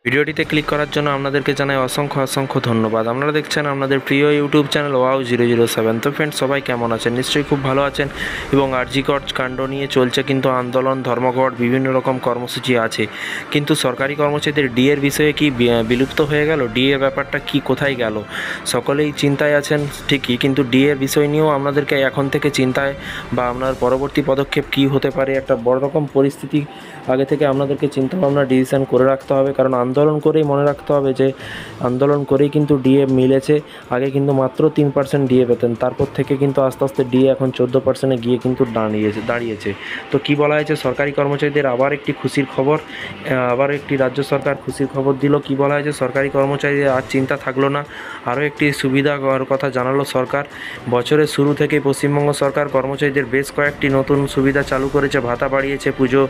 ভিডিওটিতে ক্লিক করার জন্য আপনাদেরকে জানাই অসংখ্য ধন্যবাদ। আপনারা দেখছেন আপনাদের প্রিয় ইউটিউব চ্যানেল wow007। তো ফ্রেন্ডস, সবাই কেমন আছেন? নিশ্চয়ই খুব ভালো আছেন। এবং আরজিকর কাণ্ড নিয়ে চলছে কিন্তু আন্দোলন, ধর্মঘট, বিভিন্ন রকম কর্মসূচি আছে। কিন্তু সরকারি কর্মচারীদের ডিএর বিষয়ে কি বিলুপ্ত হয়ে গেল? ডিএ ব্যাপারটা কি কোথায় গেল? সকলেই চিন্তায় আছেন ঠিকই, কিন্তু ডিএর বিষয় নিয়েও আপনাদেরকে এখন থেকে চিন্তায় বা আপনার পরবর্তী পদক্ষেপ কি হতে পারে, একটা বড় রকম পরিস্থিতি আগে থেকে আপনাদেরকে চিন্তাভাবনা ডিসিশন করে রাখতে হবে। কারণ আন্দোলন করেই মনে রাখতে হবে যে আন্দোলন করেই কিন্তু ডিএ মিলেছে। আগে কিন্তু মাত্র 3% ডিএ পেতেন, তারপর থেকে কিন্তু আস্তে আস্তে ডিএ এখন 14% গিয়ে কিন্তু দাঁড়িয়েছে। তো কি বলা হয়েছে সরকারি কর্মচারীদের? আবার একটি খুশির খবর, আবার একটি রাজ্য সরকার খুশির খবর দিল। কি বলা হয়েছে? সরকারি কর্মচারীদের আর চিন্তা থাকলো না। আরও একটি সুবিধার কথা জানালো সরকার। বছরের শুরু থেকে পশ্চিমবঙ্গ সরকার কর্মচারীদের বেশ কয়েকটি নতুন সুবিধা চালু করেছে। ভাতা বাড়িয়েছে, পুজো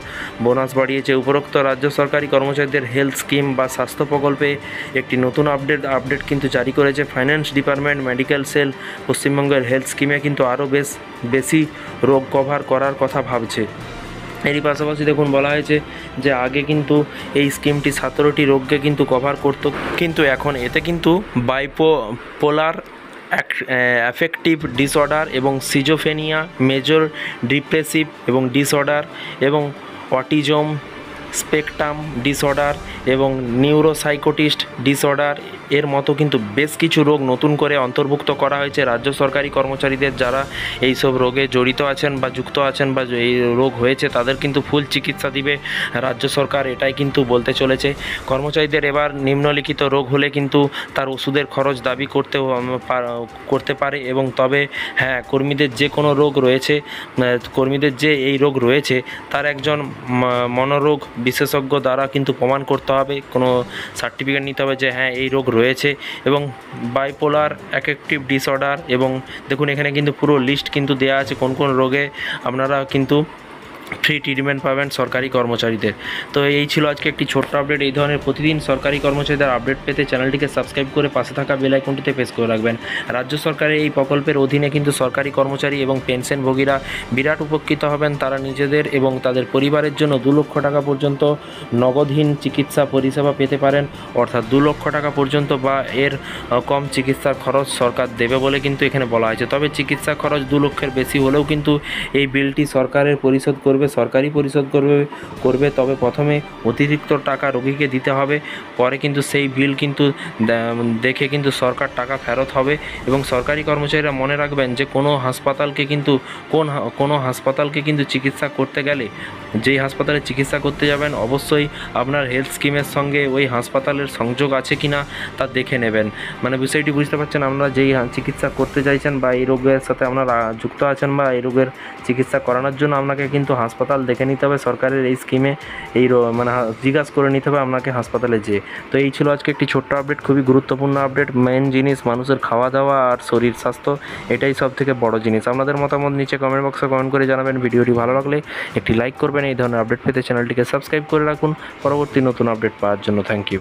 বোনাস বাড়িয়েছে। উপরোক্ত রাজ্য সরকারি কর্মচারীদের হেলথ স্কিম বা স্বাস্থ্য প্রকল্পে একটি নতুন আপডেট কিন্তু জারি করেছে ফাইন্যান্স ডিপার্টমেন্ট। মেডিকেল সেল পশ্চিমবঙ্গের হেলথ স্কিমে কিন্তু আরও বেশি রোগ কভার করার কথা ভাবছে। এরই পাশাপাশি দেখুন, বলা হয়েছে যে আগে কিন্তু এই স্কিমটি 17টি রোগকে কিন্তু কভার করত, কিন্তু এখন এতে কিন্তু বাইপোলার অ্যাফেক্টিভ ডিসঅর্ডার এবং সিজোফ্রেনিয়া, মেজর ডিপ্রেসিভ এবং ডিসঅর্ডার এবং অটিজম স্পেকট্রাম ডিসঅর্ডার এবং নিউরোসাইকোটিস্ট ডিসঅর্ডার এর মতো কিন্তু বেশ কিছু রোগ নতুন করে অন্তর্ভুক্ত করা হয়েছে রাজ্য সরকারি কর্মচারীদের। যারা এই সব রোগে জড়িত আছেন বা যুক্ত আছেন বা এই রোগ হয়েছে, তাদের কিন্তু ফুল চিকিৎসা দিবে রাজ্য সরকার, এটাই কিন্তু বলতে চলেছে। কর্মচারীদের এবার নিম্নলিখিত রোগ হলে কিন্তু তার ওষুধের খরচ দাবি করতে পারে। এবং তবে হ্যাঁ, কর্মীদের যে কোনো রোগ রয়েছে, কর্মীদের যে এই রোগ রয়েছে তার একজন মনোরোগ বিশেষজ্ঞ দ্বারা কিন্তু প্রমাণ করতে হবে, কোনো সার্টিফিকেট নিতে হবে যে হ্যাঁ এই রোগ রয়েছে। এবং বাইপোলার অ্যাফেক্টিভ ডিসঅর্ডার, এবং দেখুন এখানে কিন্তু পুরো লিস্ট কিন্তু দেওয়া আছে কোন কোন রোগে আপনারা কিন্তু ফ্রি ট্রিটমেন্ট পাবেন সরকারি কর্মচারীদের। তো এই ছিল আজকে একটি ছোট্ট আপডেট। এই ধরনের প্রতিদিন সরকারি কর্মচারীদের আপডেট পেতে চ্যানেলটিকে সাবস্ক্রাইব করে পাশে থাকা বেল আইকনটিতে প্রেস করে রাখবেন। রাজ্য সরকারের এই প্রকল্পের অধীনে কিন্তু সরকারি কর্মচারী এবং পেনশনভোগীরা বিরাট উপকৃত হবেন। তারা নিজেদের এবং তাদের পরিবারের জন্য 2 লক্ষ টাকা পর্যন্ত নগদহীন চিকিৎসা পরিষেবা পেতে পারেন, অর্থাৎ 2 লক্ষ টাকা পর্যন্ত বা এর কম চিকিৎসার খরচ সরকার দেবে বলে কিন্তু এখানে বলা হয়েছে। তবে চিকিৎসা খরচ 2 লক্ষের বেশি হলেও কিন্তু এই বিলটি সরকারের পরিশোধ সরকারি পরিশোধ করবে। তবে প্রথমে অতিরিক্ত টাকা রোগীকে দিতে হবে, পরে কিন্তু সেই বিল কিন্তু দেখে কিন্তু সরকার টাকা ফেরত হবে। এবং সরকারি কর্মচারীরা মনে রাখবেন যে কোনো হাসপাতালকে কিন্তু চিকিৎসা করতে গেলে, যেই হাসপাতালে চিকিৎসা করতে যাবেন অবশ্যই আপনার হেলথ স্কিমের সঙ্গে ওই হাসপাতালের সংযোগ আছে কি না তা দেখে নেবেন। মানে বিষয়টি বুঝতে পারছেন? আপনারা যেই চিকিৎসা করতে চাইছেন বা এই রোগের সাথে আপনারা যুক্ত আছেন বা এই রোগের চিকিৎসা করানোর জন্য আপনাকে কিন্তু হাসপাতাল দেখে নিতে হবে সরকারের এই স্কিমে। মানে জিজ্ঞাসা করে নিতে হবে আপনাকে হাসপাতালে যেয়ে। তো এই ছিল আজকে একটি ছোট্ট আপডেট, খুবই গুরুত্বপূর্ণ আপডেট। মেন জিনিস মানুষের খাওয়া দাওয়া আর শরীর স্বাস্থ্য, এটাই সব থেকে বড় জিনিস। আপনাদের মতামত নিচে কমেন্ট বক্সে কমেন্ট করে জানাবেন। ভিডিওটি ভালো লাগলে একটি লাইক করবেন। এই ধরনের আপডেট পেতে চ্যানেলটিকে সাবস্ক্রাইব করে রাখুন পরবর্তী নতুন আপডেট পাওয়ার জন্য। Thank you.